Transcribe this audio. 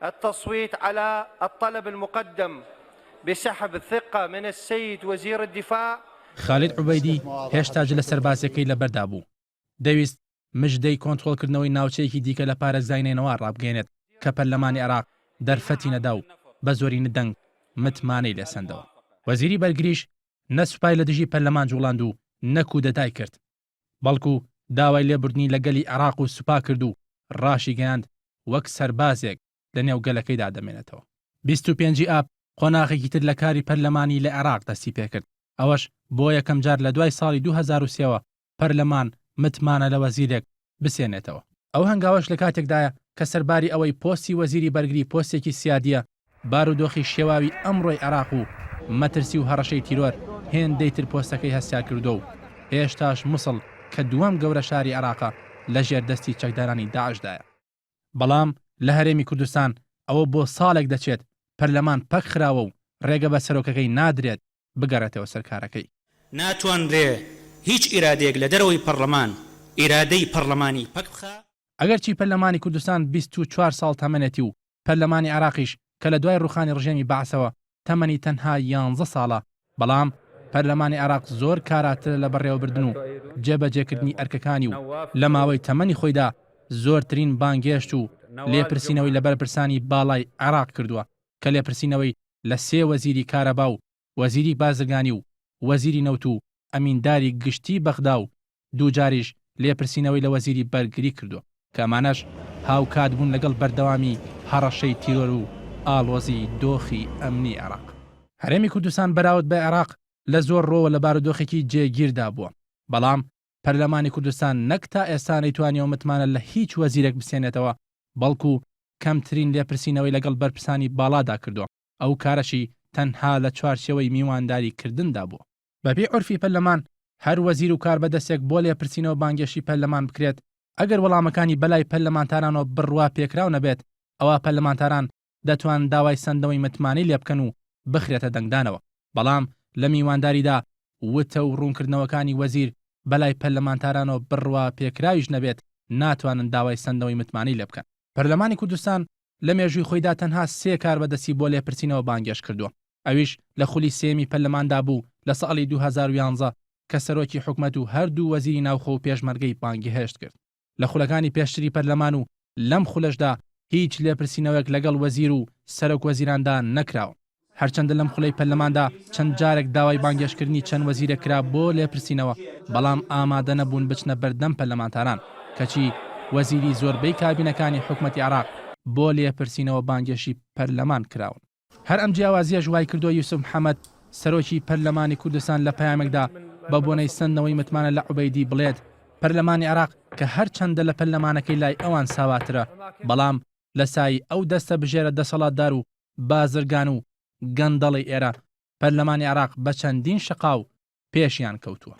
التصويت على الطلب المقدم بسحب الثقة من السيد وزير الدفاع. خالد عوبەیدی هێشتا لە سەربازەکەی لەبەردا بوو. دەویست مژدەی کۆنتڕۆڵکردنەوەی ناوچەیەکی دیکە لە پارێزگاینەوە ڕابگەێنێت کە پەرلەمانی عێراق دەرفەتی نەدا و بە زۆری ندەنگ متمانەی لێسەندەوە. وەزیری بەرگریش نەسوپای لە دژی پەرلەمان جوڵاند و نەکودەتای کرد، بەڵکو داوای لێبوردنی لەگەلی عێراق و سوپا کرد و ڕاشی گەیاند وەک سەربازێک لە نێو گەلەکەیدا دەمێنێتەوە. 25 ئاب قۆناغێکی تر لە کاری پەرلەمانی لە عێراق دەستی پێکرد. ئەوەش بۆ یەکەم جار لە دوای ساڵی 2003ەوە پەرلەمان متمانە لە وەزیرێک بسێنێتەوە. ئەو هەنگاوەش لە کاتێکدایە کە سەرباری ئەوەی پۆستی وەزیری بەرگری پۆستێکی سیادیە، بارودۆخی شێواوی ئەمڕۆی عێراق و مەترسی و هەڕەشەی تیرۆر هێندەی تر پۆستەکەی هەستیا کردو و هێشتاش مووسڵ کە دووەم گەورە شاری عێراقە لە ژێردەستی چەکدارانی داعشدایە. بەڵام لە هەرێمی کوردستان ئەوە بۆ ساڵێک دەچێت پەرلەمان پەک خراوە و ڕێگە بە سەرۆکەکەی نادرێت بگەڕێتەوە سەرکارەکەی. ناتوانرێ هیچ ئیرادەیەک لە دەرەوەی پەرلەمان ئیرادەی پەرلەمانی پەک بخا. ئەگەرچی پەرلەمانی کوردستان 24 ساڵ تەمەنێتی و پەرلەمانی عێراقیش کە لە دوای ڕوخانی ڕژێمی بەعسەوە تەمەنی تەنها 11 ساڵە، بەڵام پەرلەمانی عێراق زۆر کاراتر لە بەڕێوەبردن و جێبەجێکردنی ئەرکەکانی و لە ماوەی تەمەنی خۆیدا زۆرترین بانگێشت و لێپرسینەوەی لەبەر پرسانی باڵای عێراق کردووە کە لێپرسینەوەی لە 3 وەزیری کارەبا و وەزیری بازرگانی و وەزیری نەوت و ئەمینداری گشتی بەغدا و دووجاریش لێپرسینەوەی لە وەزیری بەرگری کردووە کە ئەمانەش هاوکات بوون لەگەڵ بەردەوامی هەڕەشەی تیرۆر و ئاڵۆزی دۆخی ئەمنی عێراق. هەرێمی کوردستان بەراورد بە عێراق لە زۆر ڕۆوە لە بارودۆخێکی جێگیردا بووە، بەڵام پەرلەمانی کوردستان نەک تا ئێستا نەیتوانیەوە متمانە لە هیچ وەزیرێک بسێنێتەوە، بەڵکو کەمترین لێپرسینەوەی لەگەڵ بەرپرسانی باڵادا کردووە. ئەو کارەشی تەنها لە چوارچێوەی میوانداری کردندا بووە. بەپێی عورفی پەرلەمان هەر وەزیر و کاربەدەستێک بۆ لێپرسینەوە بانگێشی پەرلەمان بکرێت ئەگەر وەڵامەکانی بەلای پەرلەمانتارانەوە بڕوا پێکراو نەبێت، ئەوە پەرلەمانتاران دەتوان داوای سەندەوەی متمانەی لێ بکەن و بخرێتە دەنگدانەوە. بەڵام لە میوانداریدا وتە و ڕوونکردنەوەکانی وەزیر بەلای پەرلەمانتارانەوە بڕوا پێکراویش نەبێت، ناتوانن داوای سەندەوەی متمانەی لێ بکەن. پەرلەمانی کوردستان لە مێژووی خۆیدا تەنها 3 کاربەدەستی بۆ لێپرسینەوە بانگێش کردووە. ئەویش لە خولی سێمی پەرلەماندا بوو لە ساڵی 2011 کە سەرۆکی حکومەت و هەردوو وەزیری ناوخۆ و پێشمەرگەی بانگی هێشت کرد. لە خولەکانی پێشتری پەرلەمان و لەم خولەشدا هیچ لێپرسینەوەک لەگەڵ وەزیر و سەرۆک وەزیراندا نەکراوە. هەرچەندە لەم خولەی پەرلەماندا چەند جارێک داوای بانگێشکردنی چەند وەزیرە کرا بۆ لێپرسینەوە، بەڵام ئامادە نەبوون بچنە بەردەم پەرلەمانتاران، کەچی وەزیری زۆربەی کابینەکانی حکومەتی عێراق بۆ لێپرسینەوە بانگێشی پەرلەمان کراون. هەر ئەم جیاوازیە ژوای کردووە یوسف محەممەد سەرۆکی پەرلەمانی کوردستان لە پەیامێکدا بە بۆنەی سندەوەی متمانە لە عوبەیدی بڵێت پەرلەمانی عێراق کە هەر چەندە لە پەرلەمانەکەی لای ئەوان ساواترە، بەڵام لە سای ئەو دەستە بژێرە دەسەڵاتدار و بازرگان و گەندەڵی ئێرە پەرلەمانی عێراق بە چەندین شەقاو پێشیان کەوتووە.